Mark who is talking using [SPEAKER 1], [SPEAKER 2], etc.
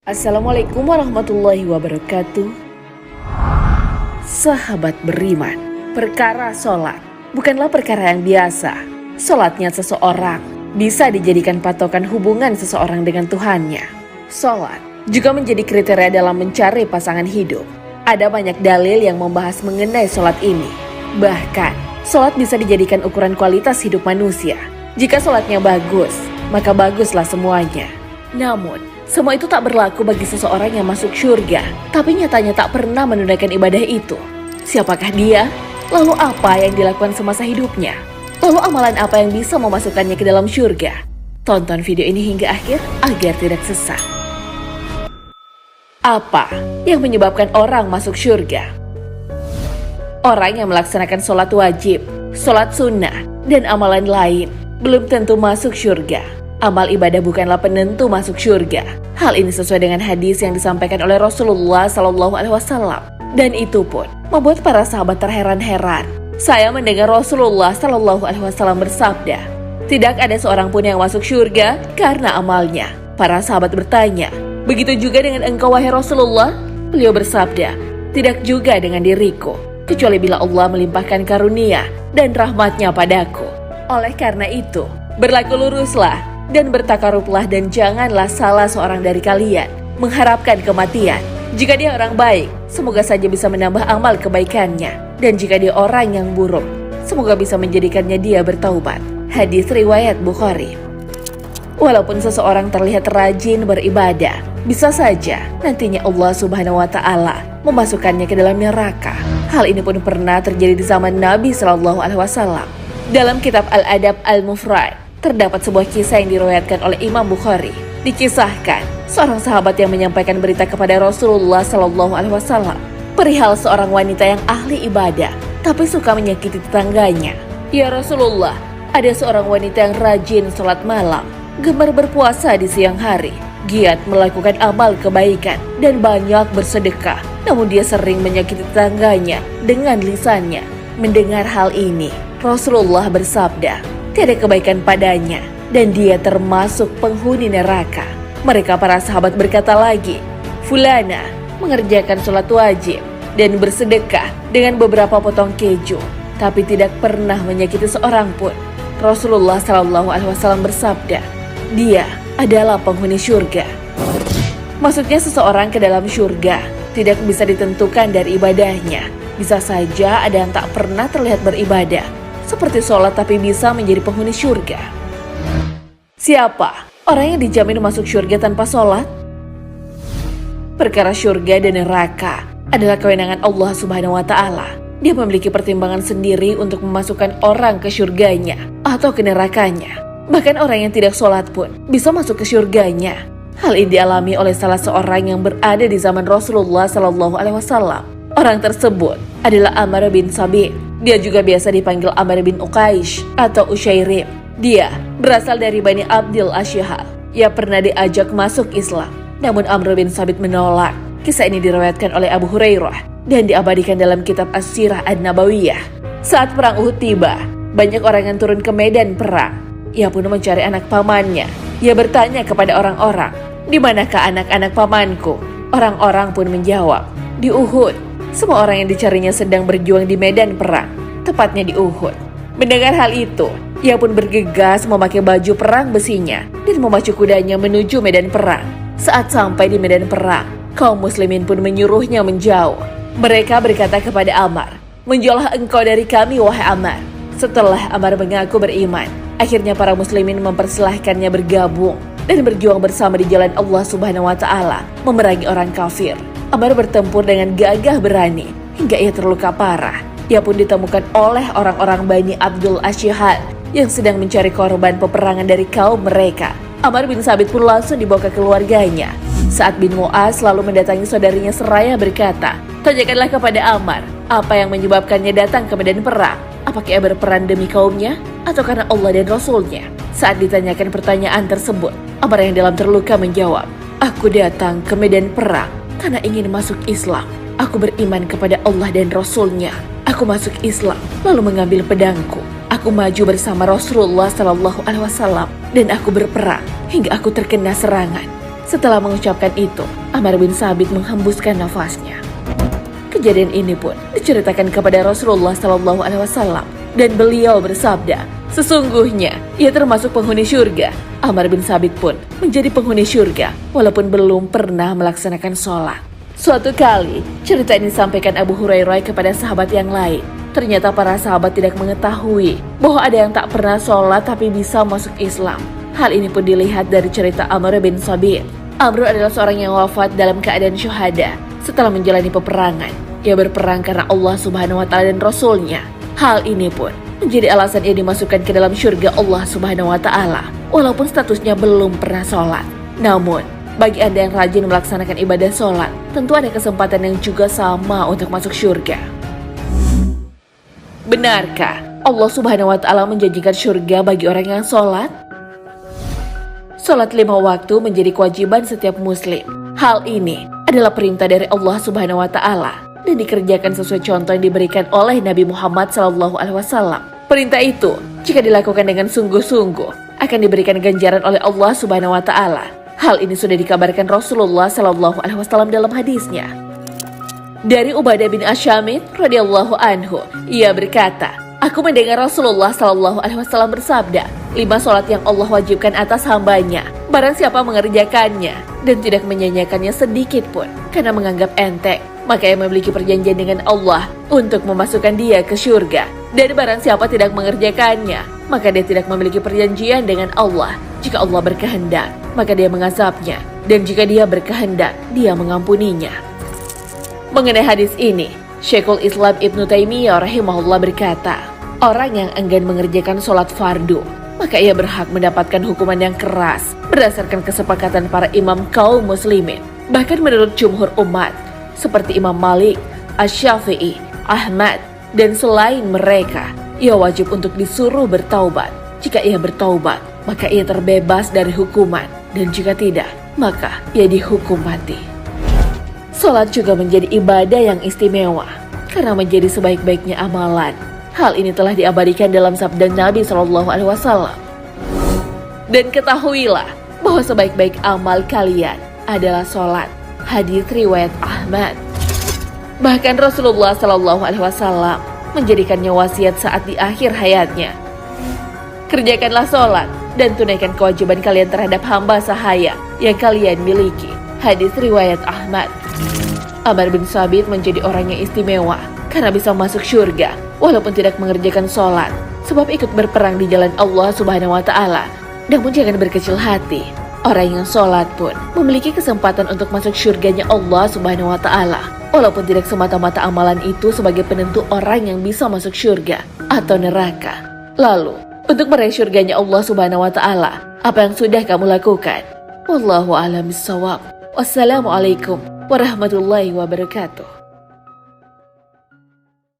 [SPEAKER 1] Assalamualaikum warahmatullahi wabarakatuh. Sahabat beriman, perkara sholat bukanlah perkara yang biasa. Sholatnya seseorang bisa dijadikan patokan hubungan seseorang dengan Tuhannya. Sholat juga menjadi kriteria dalam mencari pasangan hidup. Ada banyak dalil yang membahas mengenai sholat ini. Bahkan, sholat bisa dijadikan ukuran kualitas hidup manusia. Jika sholatnya bagus, maka baguslah semuanya. Namun, semua itu tak berlaku bagi seseorang yang masuk syurga, tapi nyatanya tak pernah menunaikan ibadah itu. Siapakah dia? Lalu apa yang dilakukan semasa hidupnya? Lalu amalan apa yang bisa memasukkannya ke dalam syurga? Tonton video ini hingga akhir agar tidak sesat. Apa yang menyebabkan orang masuk syurga? Orang yang melaksanakan sholat wajib, sholat sunnah, dan amalan lain belum tentu masuk syurga. Amal ibadah bukanlah penentu masuk syurga. Hal ini sesuai dengan hadis yang disampaikan oleh Rasulullah SAW. Dan itu pun membuat para sahabat terheran-heran. Saya mendengar Rasulullah SAW bersabda, tidak ada seorang pun yang masuk syurga karena amalnya. Para sahabat bertanya, begitu juga dengan engkau wahai Rasulullah? Beliau bersabda, tidak juga dengan diriku, kecuali bila Allah melimpahkan karunia dan rahmatnya padaku. Oleh karena itu, berlaku luruslah dan bertakarublah, dan janganlah salah seorang dari kalian mengharapkan kematian. Jika dia orang baik, semoga saja bisa menambah amal kebaikannya. Dan jika dia orang yang buruk, semoga bisa menjadikannya dia bertaubat. Hadis riwayat Bukhari. Walaupun seseorang terlihat rajin beribadah, bisa saja nantinya Allah Subhanahu wa Ta'ala memasukkannya ke dalam neraka. Hal ini pun pernah terjadi di zaman Nabi SAW. Dalam kitab Al-Adab Al-Mufrad terdapat sebuah kisah yang diriwayatkan oleh Imam Bukhari. Dikisahkan seorang sahabat yang menyampaikan berita kepada Rasulullah SAW perihal seorang wanita yang ahli ibadah tapi suka menyakiti tetangganya. Ya Rasulullah, ada seorang wanita yang rajin sholat malam, gemar berpuasa di siang hari, giat melakukan amal kebaikan dan banyak bersedekah, namun dia sering menyakiti tetangganya dengan lisannya. Mendengar hal ini, Rasulullah bersabda, tiada kebaikan padanya, dan dia termasuk penghuni neraka. Mereka para sahabat berkata lagi, Fulana mengerjakan sholat wajib dan bersedekah dengan beberapa potong keju, tapi tidak pernah menyakiti seorang pun. Rasulullah SAW bersabda, dia adalah penghuni syurga. Maksudnya seseorang ke dalam syurga tidak bisa ditentukan dari ibadahnya. Bisa saja ada yang tak pernah terlihat beribadah, seperti sholat tapi bisa menjadi penghuni syurga. Siapa orang yang dijamin masuk syurga tanpa sholat? Perkara syurga dan neraka adalah kewenangan Allah Subhanahu wa Ta'ala. Dia memiliki pertimbangan sendiri untuk memasukkan orang ke syurganya atau ke nerakanya. Bahkan orang yang tidak sholat pun bisa masuk ke syurganya. Hal ini dialami oleh salah seorang yang berada di zaman Rasulullah SAW. Orang tersebut adalah Amr bin Sabit. Dia juga biasa dipanggil Amr bin Uqaish atau Ushairim. Dia berasal dari Bani Abdil Asyhal. Ia pernah diajak masuk Islam, namun Amr bin Sabit menolak. Kisah ini diriwayatkan oleh Abu Hurairah dan diabadikan dalam kitab As-Sirah An-Nabawiyah. Saat perang Uhud tiba, banyak orang yang turun ke medan perang. Ia pun mencari anak pamannya. Ia bertanya kepada orang-orang, di manakah anak-anak pamanku? Orang-orang pun menjawab, di Uhud. Semua orang yang dicarinya sedang berjuang di medan perang, tepatnya di Uhud. Mendengar hal itu, ia pun bergegas memakai baju perang besinya dan memacu kudanya menuju medan perang. Saat sampai di medan perang, kaum muslimin pun menyuruhnya menjauh. Mereka berkata kepada Ammar, menjauhlah engkau dari kami wahai Ammar. Setelah Ammar mengaku beriman, akhirnya para muslimin mempersilahkannya bergabung dan berjuang bersama di jalan Allah Subhanahu wa Ta'ala, memerangi orang kafir. Ammar bertempur dengan gagah berani hingga ia terluka parah. Ia pun ditemukan oleh orang-orang Bani Abdul Asyhal yang sedang mencari korban peperangan dari kaum mereka. Ammar bin Sabit pun langsung dibawa ke keluarganya. Saat bin Mu'az lalu mendatangi saudarinya seraya berkata, tanyakanlah kepada Ammar apa yang menyebabkannya datang ke medan perang. Apakah ia berperan demi kaumnya atau karena Allah dan Rasulnya? Saat ditanyakan pertanyaan tersebut, Ammar yang dalam terluka menjawab, aku datang ke medan perang karena ingin masuk Islam. Aku beriman kepada Allah dan Rasulnya. Aku masuk Islam lalu mengambil pedangku. Aku maju bersama Rasulullah SAW dan aku berperang hingga aku terkena serangan. Setelah mengucapkan itu, Ammar bin Thabit menghembuskan nafasnya. Kejadian ini pun diceritakan kepada Rasulullah SAW dan beliau bersabda, sesungguhnya ia termasuk penghuni syurga. Ammar bin Thabit pun menjadi penghuni syurga walaupun belum pernah melaksanakan sholat. Suatu kali, cerita ini disampaikan Abu Hurairah kepada sahabat yang lain. Ternyata para sahabat tidak mengetahui bahwa ada yang tak pernah sholat tapi bisa masuk Islam. Hal ini pun dilihat dari cerita Ammar bin Thabit. Amr adalah seorang yang wafat dalam keadaan syuhada setelah menjalani peperangan. Ia berperang karena Allah Subhanahu wa Ta'ala dan Rasul-Nya. Hal ini pun menjadi alasan ia dimasukkan ke dalam syurga Allah Subhanahu wa Ta'ala walaupun statusnya belum pernah sholat. Namun, bagi Anda yang rajin melaksanakan ibadah sholat, tentu ada kesempatan yang juga sama untuk masuk syurga. Benarkah Allah Subhanahu wa Ta'ala menjanjikan syurga bagi orang yang sholat? Sholat 5 waktu menjadi kewajiban setiap muslim. Hal ini adalah perintah dari Allah Subhanahu wa Ta'ala dan dikerjakan sesuai contoh yang diberikan oleh Nabi Muhammad SAW. Perintah itu, jika dilakukan dengan sungguh-sungguh, akan diberikan ganjaran oleh Allah Subhanahu wa Ta'ala. Hal ini sudah dikabarkan Rasulullah SAW dalam hadisnya. Dari Ubadah bin Asyamit radhiyallahu anhu, ia berkata, aku mendengar Rasulullah SAW bersabda, 5 sholat yang Allah wajibkan atas hambanya, barang siapa mengerjakannya dan tidak menyanyiakannya sedikit pun karena menganggap enteng, maka ia memiliki perjanjian dengan Allah untuk memasukkan dia ke syurga. Dan barang siapa tidak mengerjakannya, maka dia tidak memiliki perjanjian dengan Allah. Jika Allah berkehendak, maka dia mengazabnya, dan jika dia berkehendak, dia mengampuninya. Mengenai hadis ini, Syekhul Islam Ibnu Taimiyah rahimahullah berkata, orang yang enggan mengerjakan sholat fardu, maka ia berhak mendapatkan hukuman yang keras berdasarkan kesepakatan para imam kaum muslimin. Bahkan menurut jumhur umat, seperti Imam Malik, Asy-Syafi'i, Ahmad, dan selain mereka, ia wajib untuk disuruh bertaubat. Jika ia bertaubat, maka ia terbebas dari hukuman, dan jika tidak, maka ia dihukum mati. Sholat juga menjadi ibadah yang istimewa, karena menjadi sebaik-baiknya amalan. Hal ini telah diabadikan dalam sabda Nabi SAW. Dan ketahuilah bahwa sebaik-baik amal kalian adalah sholat. Hadis riwayat Ahmad. Bahkan Rasulullah SAW menjadikannya wasiat saat di akhir hayatnya. Kerjakanlah sholat dan tunaikan kewajiban kalian terhadap hamba sahaya yang kalian miliki. Hadis riwayat Ahmad. Ammar bin Thabit menjadi orang yang istimewa karena bisa masuk syurga walaupun tidak mengerjakan sholat, sebab ikut berperang di jalan Allah Subhanahu wa Ta'ala. Namun jangan berkecil hati, orang yang sholat pun memiliki kesempatan untuk masuk syurganya Allah Subhanahu wa Ta'ala, walaupun tidak semata-mata amalan itu sebagai penentu orang yang bisa masuk syurga atau neraka. Lalu, untuk meraih syurganya Allah Subhanahu wa Ta'ala, apa yang sudah kamu lakukan? Wallahu a'lam bishawab. Wassalamualaikum warahmatullahi wabarakatuh.